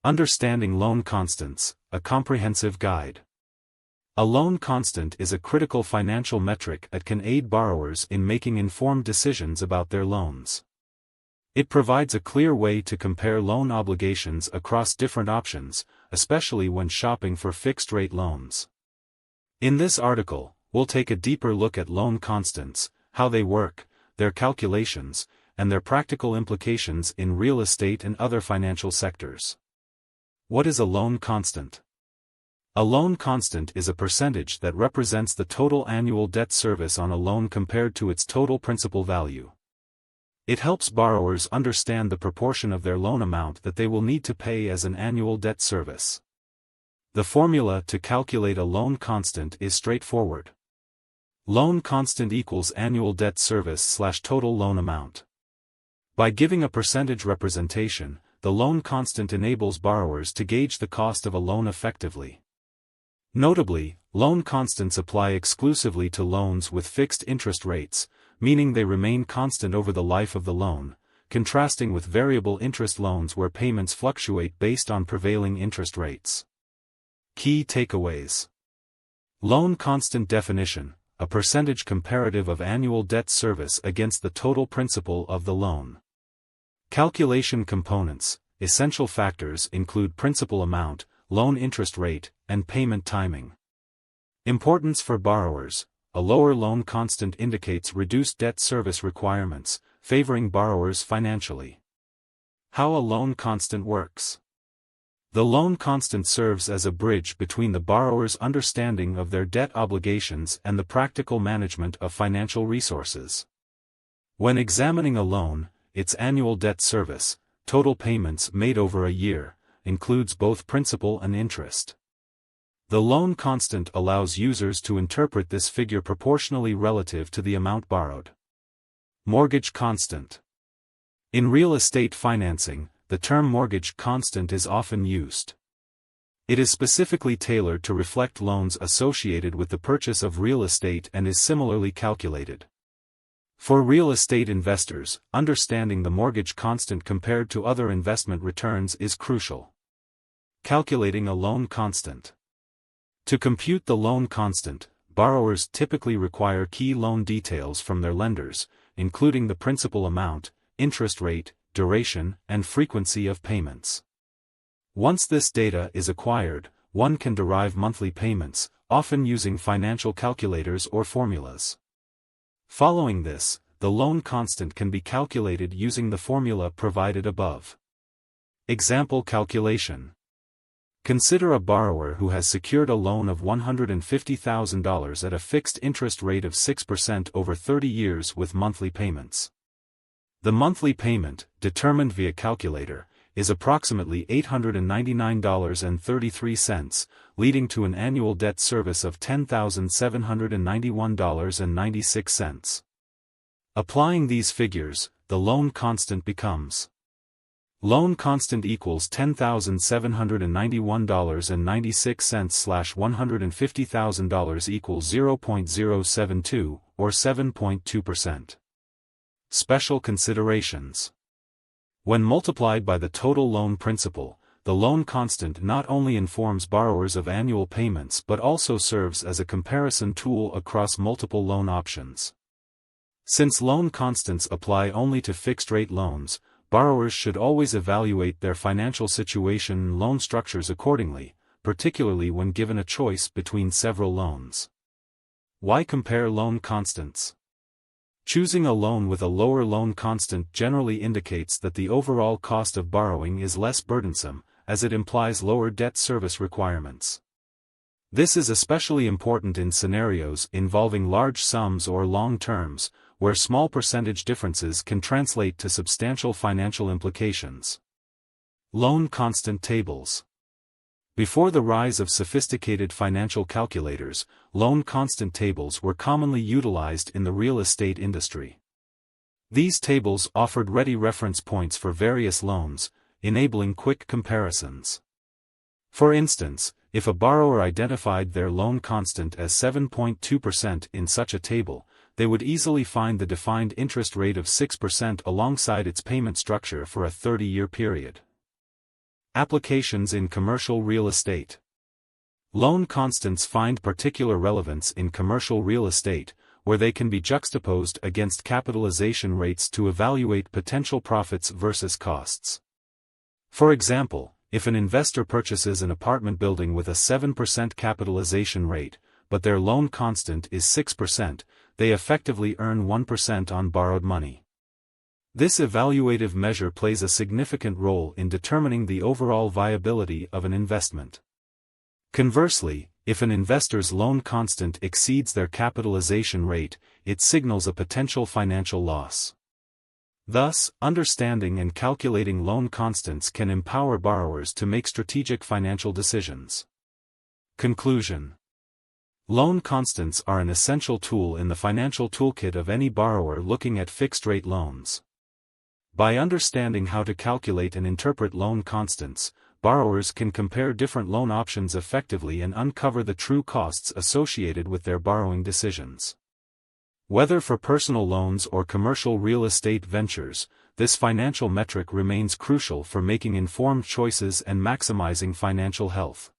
Understanding loan constants, a comprehensive guide. A loan constant is a critical financial metric that can aid borrowers in making informed decisions about their loans. It provides a clear way to compare loan obligations across different options, especially when shopping for fixed-rate loans. In this article, we'll take a deeper look at loan constants, how they work, their calculations, and their practical implications in real estate and other financial sectors. What is a loan constant? A loan constant is a percentage that represents the total annual debt service on a loan compared to its total principal value. It helps borrowers understand the proportion of their loan amount that they will need to pay as an annual debt service. The formula to calculate a loan constant is straightforward. Loan constant equals annual debt service / total loan amount. By giving a percentage representation, the loan constant enables borrowers to gauge the cost of a loan effectively. Notably, loan constants apply exclusively to loans with fixed interest rates, meaning they remain constant over the life of the loan, contrasting with variable interest loans where payments fluctuate based on prevailing interest rates. Key takeaways. Loan constant definition, a percentage comparative of annual debt service against the total principal of the loan. Calculation components, essential factors include principal amount, loan interest rate, and payment timing. Importance for borrowers, a lower loan constant indicates reduced debt service requirements, favoring borrowers financially. How a loan constant works. The loan constant serves as a bridge between the borrower's understanding of their debt obligations and the practical management of financial resources. When examining a loan, its annual debt service, total payments made over a year, includes both principal and interest. The loan constant allows users to interpret this figure proportionally relative to the amount borrowed. Mortgage constant. In real estate financing, the term mortgage constant is often used. It is specifically tailored to reflect loans associated with the purchase of real estate and is similarly calculated. For real estate investors, understanding the mortgage constant compared to other investment returns is crucial. Calculating a loan constant. To compute the loan constant, borrowers typically require key loan details from their lenders, including the principal amount, interest rate, duration, and frequency of payments. Once this data is acquired, one can derive monthly payments, often using financial calculators or formulas. Following this, the loan constant can be calculated using the formula provided above. Example calculation. Consider a borrower who has secured a loan of $150,000 at a fixed interest rate of 6% over 30 years with monthly payments. The monthly payment, determined via calculator, is approximately $899.33, leading to an annual debt service of $10,791.96. Applying these figures, the loan constant becomes loan constant equals $10,791.96 / $150,000 equals 0.072, or 7.2%. Special considerations. When multiplied by the total loan principal, the loan constant not only informs borrowers of annual payments but also serves as a comparison tool across multiple loan options. Since loan constants apply only to fixed-rate loans, borrowers should always evaluate their financial situation and loan structures accordingly, particularly when given a choice between several loans. Why compare loan constants? Choosing a loan with a lower loan constant generally indicates that the overall cost of borrowing is less burdensome, as it implies lower debt service requirements. This is especially important in scenarios involving large sums or long terms, where small percentage differences can translate to substantial financial implications. Loan constant tables. Before the rise of sophisticated financial calculators, loan constant tables were commonly utilized in the real estate industry. These tables offered ready reference points for various loans, enabling quick comparisons. For instance, if a borrower identified their loan constant as 7.2% in such a table, they would easily find the defined interest rate of 6% alongside its payment structure for a 30-year period. Applications in commercial real estate. Loan constants find particular relevance in commercial real estate, where they can be juxtaposed against capitalization rates to evaluate potential profits versus costs. For example, if an investor purchases an apartment building with a 7% capitalization rate, but their loan constant is 6%, they effectively earn 1% on borrowed money. This evaluative measure plays a significant role in determining the overall viability of an investment. Conversely, if an investor's loan constant exceeds their capitalization rate, it signals a potential financial loss. Thus, understanding and calculating loan constants can empower borrowers to make strategic financial decisions. Conclusion. Loan constants are an essential tool in the financial toolkit of any borrower looking at fixed-rate loans. By understanding how to calculate and interpret loan constants, borrowers can compare different loan options effectively and uncover the true costs associated with their borrowing decisions. Whether for personal loans or commercial real estate ventures, this financial metric remains crucial for making informed choices and maximizing financial health.